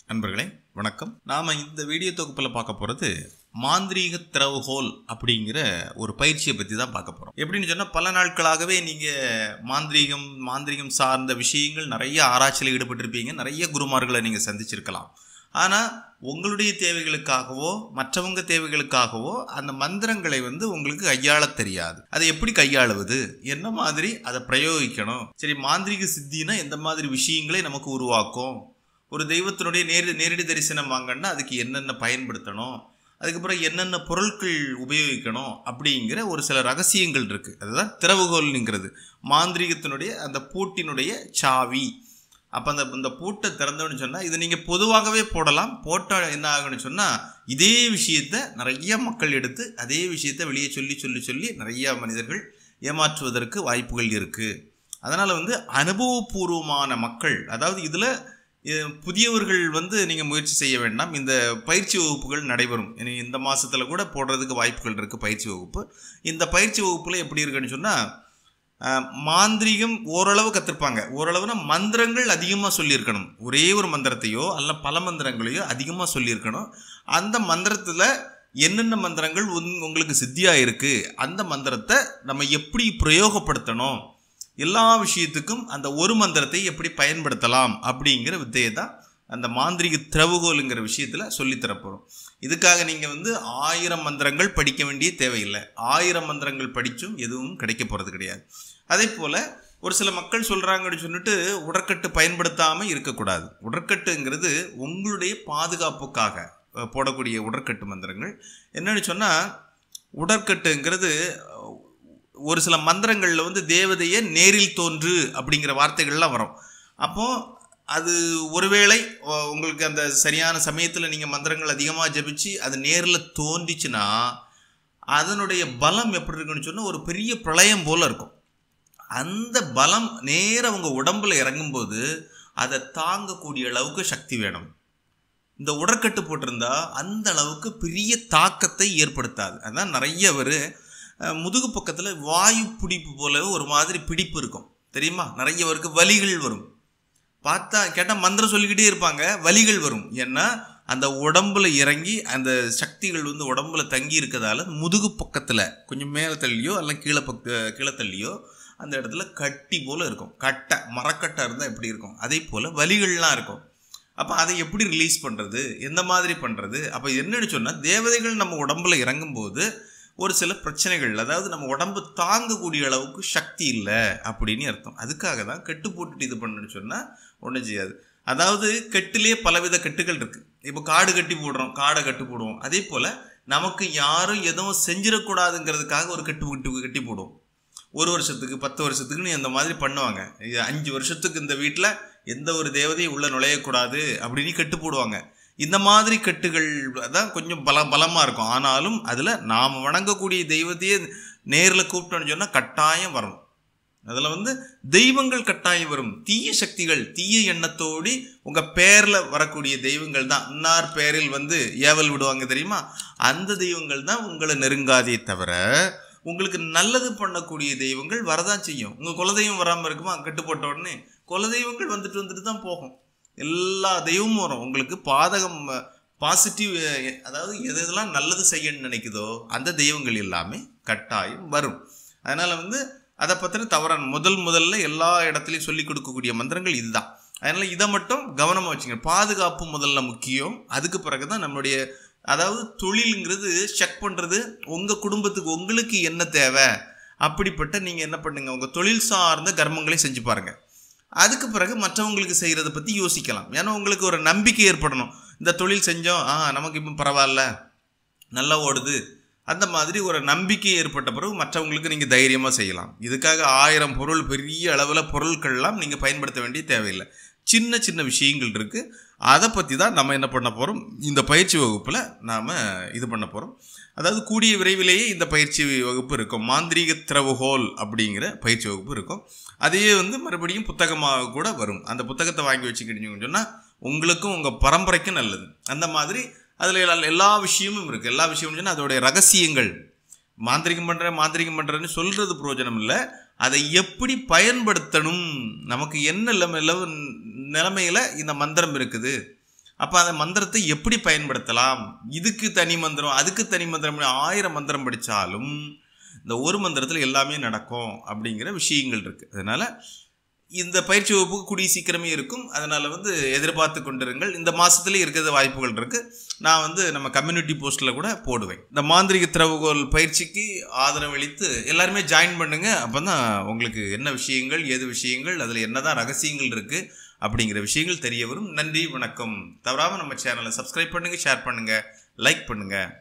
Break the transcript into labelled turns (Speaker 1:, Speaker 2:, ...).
Speaker 1: நண்பர்களே வணக்கம். நாம் இந்த வீடியோ தொகுப்பில் பார்க்க போகிறது மாந்திரீக திறவுகோல் அப்படிங்கிற ஒரு பயிற்சியை பற்றி தான் பார்க்க போகிறோம். எப்படின்னு சொன்னால், பல நாட்களாகவே நீங்கள் மாந்திரீகம் சார்ந்த விஷயங்கள் நிறைய ஆராய்ச்சியில் ஈடுபட்டிருப்பீங்க. நிறைய குருமார்களை நீங்கள் சந்திச்சிருக்கலாம். ஆனால் உங்களுடைய தேவைகளுக்காகவோ மற்றவங்க தேவைகளுக்காகவோ அந்த மந்திரங்களை உங்களுக்கு கையாள தெரியாது. அதை எப்படி கையாளுவது, என்ன மாதிரி அதை பிரயோகிக்கணும், சரி மாந்திரீக சித்தினா எந்த மாதிரி விஷயங்களை நமக்கு உருவாக்கும், ஒரு தெய்வத்தினுடைய நேரடி தரிசனம் வாங்கன்னா அதுக்கு என்னென்ன பயன்படுத்தணும், அதுக்கப்புறம் என்னென்ன பொருட்கள் உபயோகிக்கணும் அப்படிங்கிற ஒரு சில ரகசியங்கள் இருக்குது. அதுதான் திறவுகோல்ங்கிறது, மாந்திரீகத்தினுடைய அந்த பூட்டினுடைய சாவி. அப்போ இந்த பூட்டை திறந்தோன்னு சொன்னால் இதை நீங்கள் பொதுவாகவே போடலாம். போட்டால் என்ன ஆகுன்னு சொன்னால், இதே விஷயத்தை நிறைய மக்கள் எடுத்து அதே விஷயத்தை வெளியே சொல்லி நிறைய மனிதர்கள் ஏமாற்றுவதற்கு வாய்ப்புகள் இருக்குது. அதனால் அனுபவபூர்வமான மக்கள், அதாவது இதில் புதியவர்கள் நீங்கள் முயற்சி செய்ய வேண்டாம். இந்த பயிற்சி வகுப்புகள் நடைபெறும். இந்த மாதத்தில் கூட போடுறதுக்கு வாய்ப்புகள் இருக்குது பயிற்சி வகுப்பு. இந்த பயிற்சி வகுப்பில் எப்படி இருக்குன்னு சொன்னால், மாந்திரீகம் ஓரளவு கற்றுருப்பாங்க. ஓரளவுனா மந்திரங்கள் அதிகமாக சொல்லியிருக்கணும். ஒரே ஒரு மந்திரத்தையோ அல்ல பல மந்திரங்களையோ அதிகமாக சொல்லியிருக்கணும். அந்த மந்திரத்தில் என்னென்ன மந்திரங்கள் உங்களுக்கு சித்தியாக இருக்குது, அந்த மந்திரத்தை நம்ம எப்படி பிரயோகப்படுத்தணும், எல்லா விஷயத்துக்கும் அந்த ஒரு மந்திரத்தை எப்படி பயன்படுத்தலாம் அப்படிங்கிற வித்தையை தான் அந்த மாந்திரிக திறவுகோலுங்கிற விஷயத்தில் சொல்லித்தரப்போகிறோம். இதுக்காக நீங்கள் 1000 மந்திரங்கள் படிக்க வேண்டிய தேவையில்லை. 1000 மந்திரங்கள் படித்தும் எதுவும் கிடைக்க போகிறது கிடையாது. அதே போல் ஒரு சில மக்கள் சொல்கிறாங்கன்னு சொல்லிட்டு உடற்கட்டு பயன்படுத்தாமல் இருக்கக்கூடாது. உடற்கட்டுங்கிறது உங்களுடைய பாதுகாப்புக்காக போடக்கூடிய உடற்கட்டு மந்திரங்கள். என்னன்னு சொன்னால், உடற்கட்டுங்கிறது ஒரு சில மந்திரங்களில் தேவதையை நேரில் தோன்று அப்படிங்கிற வார்த்தைகள்லாம் வரும். அப்போது அது ஒருவேளை உங்களுக்கு அந்த சரியான சமயத்தில் நீங்கள் மந்திரங்கள் அதிகமாக ஜபிச்சு அது நேரில் தோன்றிச்சுன்னா அதனுடைய பலம் எப்படி இருக்குன்னு சொன்னால் ஒரு பெரிய பிரளயம் போல் இருக்கும். அந்த பலம் நேராக உங்கள் உடம்பில் இறங்கும்போது அதை தாங்கக்கூடிய அளவுக்கு சக்தி வேணும். இந்த உடற்கட்டு போட்டிருந்தா அந்த அளவுக்கு பெரிய தாக்கத்தை ஏற்படுத்தாது. அதுதான் நிறைய பேர் முதுகு பக்கத்தில் வாயு பிடிப்பு போல ஒரு மாதிரி பிடிப்பு இருக்கும் தெரியுமா. நிறைய பேருக்கு வலிகள் வரும். பார்த்தா கேட்டால் மந்திரம் சொல்லிக்கிட்டே இருப்பாங்க, வலிகள் வரும். ஏன்னா அந்த உடம்புல இறங்கி அந்த சக்திகள் உடம்புல தங்கி இருக்கிறதால முதுகு பக்கத்தில் கொஞ்சம் மேலே தள்ளியோ அல்ல கீழே தள்ளியோ அந்த இடத்துல கட்டி போல் இருக்கும். மரக்கட்டை இருந்தால் எப்படி இருக்கும், அதே போல் வலிகள்லாம் இருக்கும். அப்போ அதை எப்படி ரிலீஸ் பண்ணுறது, எந்த மாதிரி பண்ணுறது? அப்போ என்னன்னு சொன்னால், தேவதைகள் நம்ம உடம்புல இறங்கும்போது ஒரு சில பிரச்சனைகள், அதாவது நம்ம உடம்பு தாங்கக்கூடிய அளவுக்கு சக்தி இல்லை அப்படின்னு அர்த்தம். அதுக்காக தான் கெட்டு போட்டுட்டு இது பண்ணுன்னு சொன்னால் ஒன்றும் செய்யாது. அதாவது கெட்டிலே பலவித கட்டுகள் இருக்குது. இப்போ காடை கட்டி போடுவோம். அதே போல் நமக்கு யாரும் எதுவும் செஞ்சிடக்கூடாதுங்கிறதுக்காக ஒரு கட்டி போடுவோம். 1 வருஷத்துக்கு 10 வருஷத்துக்குன்னு இந்த மாதிரி பண்ணுவாங்க. 5 வருஷத்துக்கு இந்த வீட்டில் எந்த ஒரு தேவதையும் உள்ளே நுழையக்கூடாது அப்படின்னு கட்டு போடுவாங்க. இந்த மாதிரி கட்டுகள் தான் கொஞ்சம் பலமாக இருக்கும். ஆனாலும் அதில் நாம் வணங்கக்கூடிய தெய்வத்தையே நேரில் கூப்பிட்டோன்னு சொன்னால் கட்டாயம் வரும். அதில் தெய்வங்கள் கட்டாயம் வரும். தீய சக்திகள், தீய எண்ணத்தோடு உங்கள் பேரில் வரக்கூடிய தெய்வங்கள் தான். இன்னார் பேரில் ஏவல் விடுவாங்க தெரியுமா, அந்த தெய்வங்கள் தான் உங்களை நெருங்காதே தவிர உங்களுக்கு நல்லது பண்ணக்கூடிய தெய்வங்கள் வரதான் செய்யும். உங்கள் குலதெய்வம் வராமல் இருக்குமா, கட்டு போட்ட உடனே குலதெய்வங்கள் வந்துட்டு தான் போகும். எல்லா தெய்வமும் வரும். உங்களுக்கு பாசிட்டிவ், அதாவது எதெல்லாம் நல்லது செய்யணும்னு நினைக்குதோ அந்த தெய்வங்கள் எல்லாமே கட்டாயம் வரும். அதனால் அதை பற்றின தவறான முதல்ல எல்லா இடத்துலையும் சொல்லிக் கொடுக்கக்கூடிய மந்திரங்கள் இதுதான். அதனால் இதை மட்டும் கவனமாக வச்சுங்க. பாதுகாப்பு முதல்ல முக்கியம். அதுக்கு பிறகு தான் நம்மளுடைய, அதாவது தொழிலுங்கிறது செக் பண்ணுறது உங்கள் குடும்பத்துக்கு உங்களுக்கு என்ன தேவை அப்படிப்பட்ட நீங்கள் என்ன பண்ணுங்கள், உங்கள் தொழில் சார்ந்த கர்மங்களை செஞ்சு பாருங்கள். அதுக்கு பிறகு மற்றவங்களுக்கு செய்கிறத பற்றி யோசிக்கலாம். ஏன்னா உங்களுக்கு ஒரு நம்பிக்கை ஏற்படணும். இந்த தொழில் செஞ்சோம், நமக்கு இப்போ பரவாயில்ல, நல்லா ஓடுது, அந்த மாதிரி ஒரு நம்பிக்கை ஏற்பட்ட பிறகு மற்றவங்களுக்கு நீங்கள் தைரியமாக செய்யலாம். இதுக்காக 1000 பொருள், பெரிய அளவில் பொருட்கள்லாம் நீங்கள் பயன்படுத்த வேண்டிய தேவையில்லை. சின்ன சின்ன விஷயங்கள் இருக்குது. அதை பற்றி தான் நம்ம என்ன பண்ண போகிறோம், இந்த பயிற்சி வகுப்பில் நாம் இது பண்ண போகிறோம். அதாவது கூடிய விரைவிலேயே இந்த பயிற்சி வகுப்பு இருக்கும். மாந்திரீக திறவுகோல் அப்படிங்கிற பயிற்சி வகுப்பு இருக்கும். அதையே மறுபடியும் புத்தகமாக கூட வரும். அந்த புத்தகத்தை வாங்கி வச்சுக்கிட்டீங்கன்னு சொன்னால் உங்களுக்கும் உங்கள் பரம்பரைக்கும் நல்லது. அந்த மாதிரி அதில் எல்லா விஷயமும் இருக்குது. எல்லா விஷயம்னு சொன்னால் அதோடைய ரகசியங்கள். மாந்திரிகம் பண்ணுறேன்னு சொல்கிறது பிரயோஜனம் இல்லை. அதை எப்படி பயன்படுத்தணும், நமக்கு என்ன நிலைமையில் இந்த மந்திரம் இருக்குது அப்போ அந்த மந்திரத்தை எப்படி பயன்படுத்தலாம், இதுக்கு தனி மந்திரம் அதுக்கு தனி மந்திரம் 1000 மந்திரம் படித்தாலும் இந்த ஒரு மந்திரத்தில் எல்லாமே நடக்கும் அப்படிங்கிற விஷயங்கள் இருக்குது. அதனால் இந்த பயிற்சி வகுப்புக்கு கூடிய சீக்கிரமே இருக்கும். அதனால் எதிர்பார்த்து கொண்டிருங்கள். இந்த மாதத்துலேயே இருக்கிற வாய்ப்புகள் இருக்குது. நான் நம்ம கம்யூனிட்டி போஸ்ட்டில் கூட போடுவேன். இந்த மாந்திரிக திறவுகோல் பயிற்சிக்கு ஆதரவளித்து எல்லாருமே ஜாயின் பண்ணுங்கள். அப்போ தான் உங்களுக்கு என்ன விஷயங்கள் ஏது விஷயங்கள் அதில் என்ன தான் ரகசியங்கள் இருக்குது அப்படிங்கிற விஷயங்கள் தெரிய வரும். நன்றி, வணக்கம். தவறாமல் நம்ம சேனலை சப்ஸ்கிரைப் பண்ணுங்கள், ஷேர் பண்ணுங்கள், லைக் பண்ணுங்கள்.